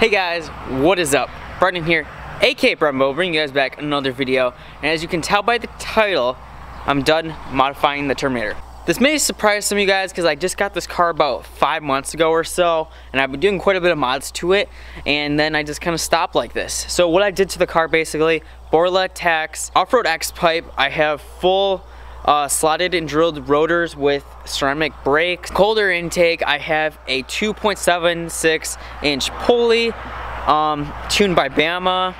Hey guys, what is up? Brendan here, aka Brenbo, bringing you guys back another video. And as you can tell by the title, I'm done modifying the Terminator. This may surprise some of you guys because I just got this car about 5 months ago or so, and I've been doing quite a bit of mods to it, and then I just kind of stopped like this. So what I did to the car basically, Borla Tax, off-road X-pipe, I have full slotted and drilled rotors with ceramic brakes. Cold air intake, I have a 2.76 inch pulley, tuned by Bama,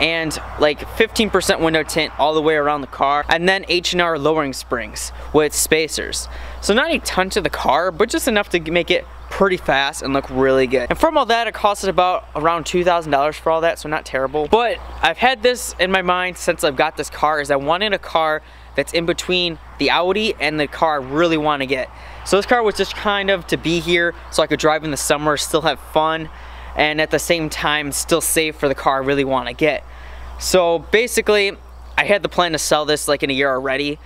and like 15% window tint all the way around the car, and then H&R lowering springs with spacers. So not a ton to the car, but just enough to make it pretty fast and look really good. And from all that, it costed about around $2,000 for all that, so not terrible. But I've had this in my mind since I've got this car, is I wanted a car that's in between the Audi and the car I really want to get. So this car was just kind of to be here so I could drive in the summer, still have fun, and at the same time still save for the car I really want to get. So basically, I had the plan to sell this like in a year already.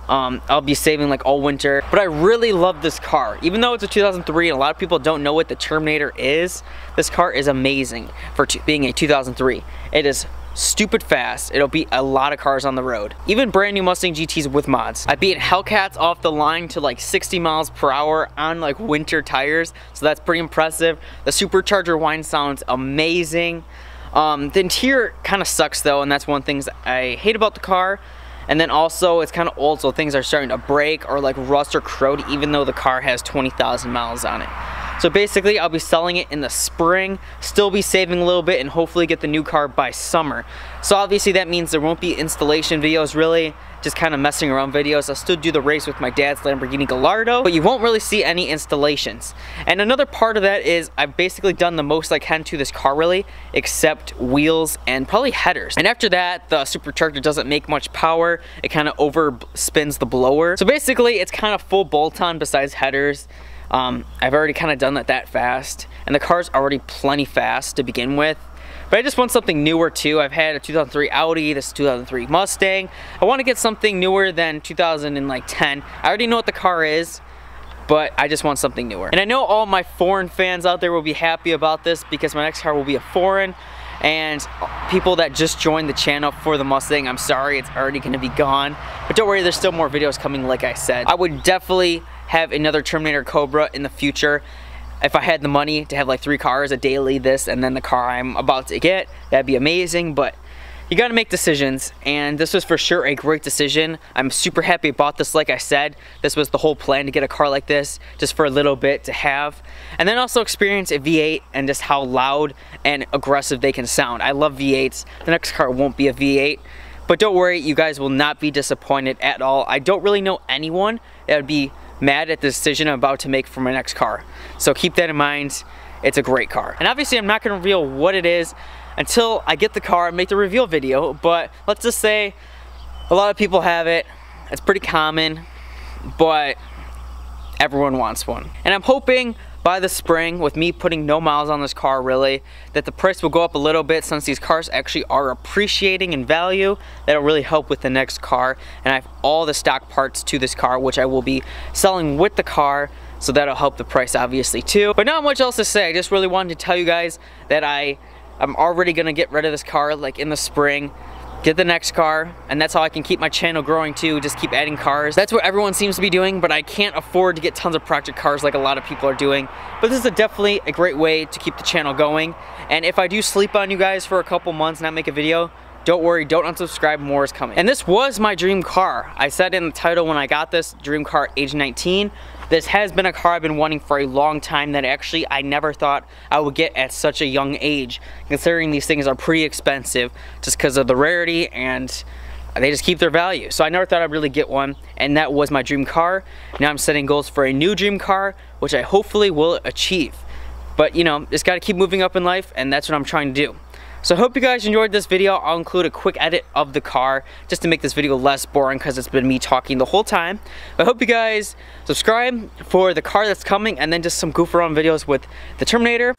I'll be saving like all winter, but I really love this car. Even though it's a 2003 and a lot of people don't know what the Terminator is, this car is amazing for being a 2003. It is stupid fast. It'll beat a lot of cars on the road. Even brand new Mustang GTs with mods. I beat Hellcats off the line to like 60 miles per hour on like winter tires, so that's pretty impressive. The supercharger whine sounds amazing. The interior kind of sucks though, and that's one thing I hate about the car. And then also it's kind of old, so things are starting to break or like rust or corrode even though the car has 20,000 miles on it. So basically I'll be selling it in the spring, still be saving a little bit, and hopefully get the new car by summer. So obviously that means there won't be installation videos really, just kind of messing around videos. I'll still do the race with my dad's Lamborghini Gallardo, but you won't really see any installations. And another part of that is I've basically done the most I can to this car really, except wheels and probably headers. And after that, the supercharger doesn't make much power. It kind of over spins the blower. So basically it's kind of full bolt-on besides headers. I've already kind of done that fast, and the car's already plenty fast to begin with. But I just want something newer too. I've had a 2003 Audi, this 2003 Mustang. I want to get something newer than 2010. I already know what the car is, but I just want something newer. And I know all my foreign fans out there will be happy about this because my next car will be a foreign. And people that just joined the channel for the Mustang, I'm sorry, it's already going to be gone. But don't worry, there's still more videos coming like I said. I would definitely have another Terminator Cobra in the future. If I had the money to have like 3 cars, a daily, this, and then the car I'm about to get, that'd be amazing. But you gotta make decisions, and this was for sure a great decision. I'm super happy I bought this. Like I said, this was the whole plan, to get a car like this just for a little bit to have, and then also experience a V8 and just how loud and aggressive they can sound. I love V8s. The next car won't be a V8, but don't worry, you guys will not be disappointed at all. I don't really know anyone that would be mad at the decision I'm about to make for my next car, so keep that in mind. It's a great car, and obviously I'm not going to reveal what it is until I get the car and make the reveal video. But let's just say a lot of people have it. It's pretty common, but everyone wants one. And I'm hoping by the spring, with me putting no miles on this car really, that the price will go up a little bit, since these cars actually are appreciating in value. That'll really help with the next car. And I have all the stock parts to this car, which I will be selling with the car, so that'll help the price obviously too. But not much else to say. I just really wanted to tell you guys that I'm already gonna get rid of this car like in the spring, get the next car, and that's how I can keep my channel growing too, just keep adding cars. That's what everyone seems to be doing, but I can't afford to get tons of project cars like a lot of people are doing. But this is definitely a great way to keep the channel going. And if I do sleep on you guys for a couple months and not make a video, don't worry, don't unsubscribe, more is coming. And this was my dream car. I said in the title when I got this, dream car age 19. This has been a car I've been wanting for a long time that actually I never thought I would get at such a young age, considering these things are pretty expensive just because of the rarity, and they just keep their value. So I never thought I'd really get one, and that was my dream car. Now I'm setting goals for a new dream car, which I hopefully will achieve. But you know, just gotta keep moving up in life, and that's what I'm trying to do. So I hope you guys enjoyed this video. I'll include a quick edit of the car just to make this video less boring, because it's been me talking the whole time. But I hope you guys subscribe for the car that's coming, and then just some goof around videos with the Terminator.